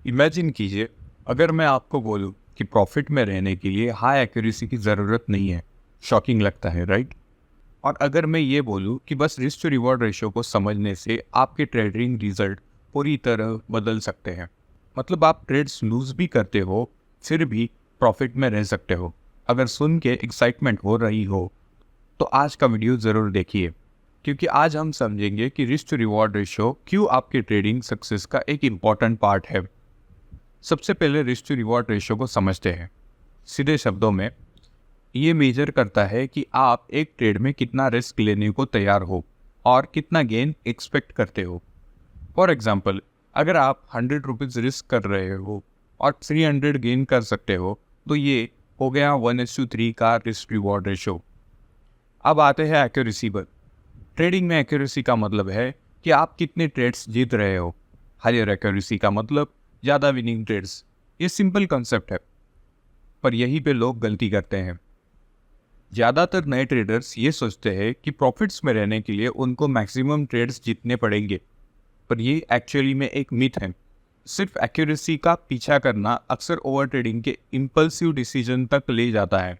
Imagine कीजिए, अगर मैं आपको बोलूं कि प्रॉफिट में रहने के लिए हाई एक्यूरेसी की ज़रूरत नहीं है। शॉकिंग लगता है, राइट? और अगर मैं ये बोलूं कि बस रिस्क टू रिवॉर्ड रेशियो को समझने से आपके ट्रेडिंग रिजल्ट पूरी तरह बदल सकते हैं। मतलब आप ट्रेड्स लूज भी करते हो, फिर भी प्रॉफिट में रह सकते हो। अगर सुन के एक्साइटमेंट हो रही हो तो आज का वीडियो ज़रूर देखिए, क्योंकि आज हम समझेंगे कि रिस्क टू रिवॉर्ड रेशियो क्यों आपके ट्रेडिंग सक्सेस का एक इम्पॉर्टेंट पार्ट है। सबसे पहले रिस्क टू रिवॉर्ड रेशियो को समझते हैं। सीधे शब्दों में ये मेजर करता है कि आप एक ट्रेड में कितना रिस्क लेने को तैयार हो और कितना गेन एक्सपेक्ट करते हो। फॉर एग्जाम्पल, अगर आप 100 रुपीज़ रिस्क कर रहे हो और 300 गेन कर सकते हो, तो ये हो गया 1:3 का रिस्क रिवॉर्ड रेशियो। अब आते हैं एक्यूरेसी पर। ट्रेडिंग में एक्यूरेसी का मतलब है कि आप कितने ट्रेड्स जीत रहे हो। हायर एक्यूरेसी का मतलब ज़्यादा विनिंग ट्रेड्स। ये सिंपल कॉन्सेप्ट है, पर यहीं पे लोग गलती करते हैं। ज़्यादातर नए ट्रेडर्स ये सोचते हैं कि प्रॉफिट्स में रहने के लिए उनको मैक्सिमम ट्रेड्स जीतने पड़ेंगे, पर ये एक्चुअली में एक मिथ है। सिर्फ एक्यूरेसी का पीछा करना अक्सर ओवर ट्रेडिंग के इम्पल्सिव डिसीजन तक ले जाता है।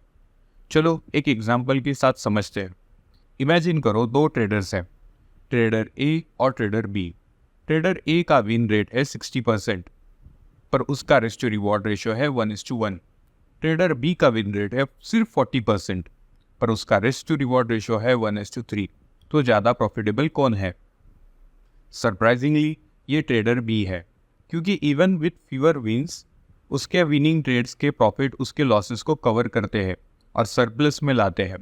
चलो एक एग्जांपल के साथ समझते हैं। इमेजिन करो, दो ट्रेडर्स हैं, ट्रेडर ए और ट्रेडर बी। ट्रेडर ए का विन रेट है 60%, पर उसका रिस्क टू रिवॉर्ड रेशियो है 1:1। ट्रेडर बी का विन रेट है सिर्फ 40%, पर उसका रिस्क टू रिवॉर्ड रेशियो है 1:3। तो ज़्यादा प्रॉफिटेबल कौन है? सरप्राइजिंगली ये ट्रेडर बी है, क्योंकि इवन विथ फीवर विंस उसके विनिंग ट्रेड्स के प्रॉफिट उसके लॉसेस को कवर करते हैं और सरप्लस में लाते हैं।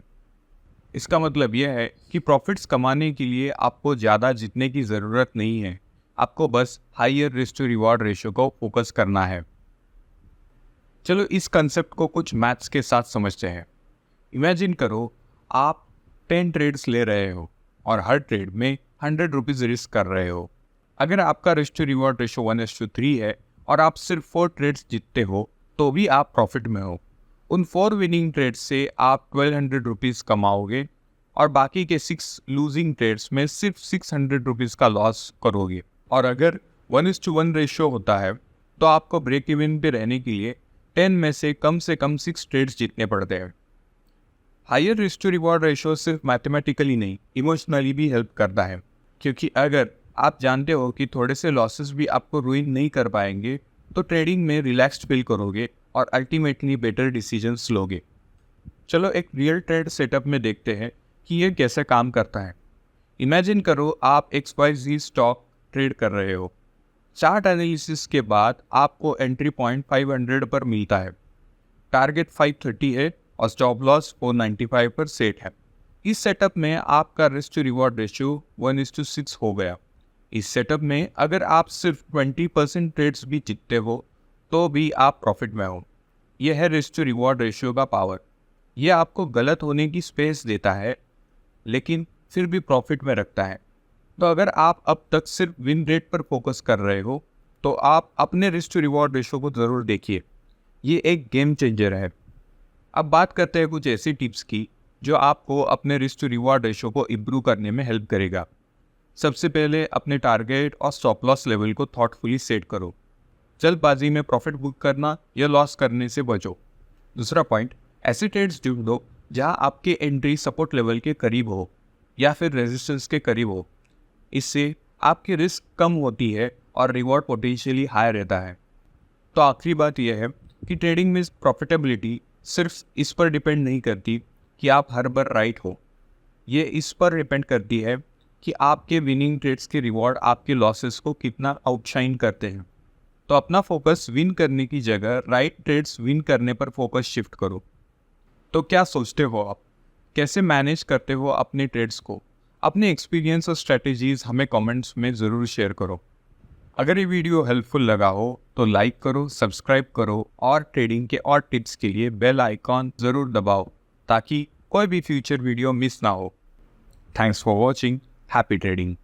इसका मतलब यह है कि प्रॉफिट्स कमाने के लिए आपको ज़्यादा जीतने की ज़रूरत नहीं है, आपको बस higher risk to reward ratio को फोकस करना है। चलो इस कंसेप्ट को कुछ मैथ्स के साथ समझते हैं। इमेजिन करो, आप 10 ट्रेड्स ले रहे हो और हर ट्रेड में 100 रुपीज़ रिस्क कर रहे हो। अगर आपका रिस्क टू रिवॉर्ड रेशियो 1:3 है और आप सिर्फ 4 ट्रेड्स जीतते हो, तो भी आप प्रॉफिट में हो। उन 4 विनिंग ट्रेड्स से आप 1200 रुपीज़ कमाओगे और बाकी के 6 लूजिंग ट्रेड्स में सिर्फ 600 रुपीज़ का लॉस करोगे। और अगर 1:1 रेशियो होता है, तो आपको ब्रेक इवन पे रहने के लिए 10 में से कम 6 ट्रेड्स जीतने पड़ते हैं। Higher risk to reward ratio सिर्फ मैथमेटिकली नहीं, इमोशनली भी हेल्प करता है, क्योंकि अगर आप जानते हो कि थोड़े से लॉसेस भी आपको रुइन नहीं कर पाएंगे, तो ट्रेडिंग में रिलैक्स्ड फील करोगे और अल्टीमेटली बेटर डिसीजंस लोगे। चलो एक रियल ट्रेड सेटअप में देखते हैं कि ये कैसे काम करता है। इमेजिन करो, आप XYZ स्टॉक ट्रेड कर रहे हो। चार्ट एनालिसिस के बाद आपको एंट्री पॉइंट 500 पर मिलता है, टारगेट 530 है और स्टॉप लॉस 495 पर सेट है। इस सेटअप में आपका रिस्क टू रिवॉर्ड रेशियो 1:6 हो गया। इस सेटअप में अगर आप सिर्फ 20% ट्रेड्स भी जीतते हो, तो भी आप प्रॉफिट में हो। यह है रिस्क टू रिवॉर्ड रेशियो का पावर। यह आपको गलत होने की स्पेस देता है, लेकिन फिर भी प्रॉफिट में रखता है। तो अगर आप अब तक सिर्फ विन रेट पर फोकस कर रहे हो, तो आप अपने रिस्क टू रिवॉर्ड रेशियो को ज़रूर देखिए। ये एक गेम चेंजर है। अब बात करते हैं कुछ ऐसी टिप्स की जो आपको अपने रिस्क टू रिवॉर्ड रेशियो को इम्प्रूव करने में हेल्प करेगा। सबसे पहले अपने टारगेट और स्टॉप लॉस लेवल को थॉटफुली सेट करो। जल्दबाजी में प्रॉफिट बुक करना या लॉस करने से बचो। दूसरा पॉइंट, ऐसे ट्रेड्स ढूंढो जहां आपके एंट्री सपोर्ट लेवल के करीब हो या फिर रेजिस्टेंस के करीब हो। इससे आपकी रिस्क कम होती है और रिवॉर्ड पोटेंशियली हाई रहता है। तो आखिरी बात यह है कि ट्रेडिंग में प्रॉफिटेबिलिटी सिर्फ इस पर डिपेंड नहीं करती कि आप हर बार राइट हो। ये इस पर डिपेंड करती है कि आपके विनिंग ट्रेड्स के रिवॉर्ड आपके लॉसेस को कितना आउटशाइन करते हैं। तो अपना फोकस विन करने की जगह राइट ट्रेड्स विन करने पर फोकस शिफ्ट करो। तो क्या सोचते हो आप? कैसे मैनेज करते हो अपने ट्रेड्स को? अपने एक्सपीरियंस और स्ट्रेटेजीज हमें कमेंट्स में ज़रूर शेयर करो। अगर ये वीडियो हेल्पफुल लगा हो तो लाइक करो, सब्सक्राइब करो और ट्रेडिंग के और टिप्स के लिए बेल आइकॉन ज़रूर दबाओ, ताकि कोई भी फ्यूचर वीडियो मिस ना हो। Thanks for watching. Happy trading.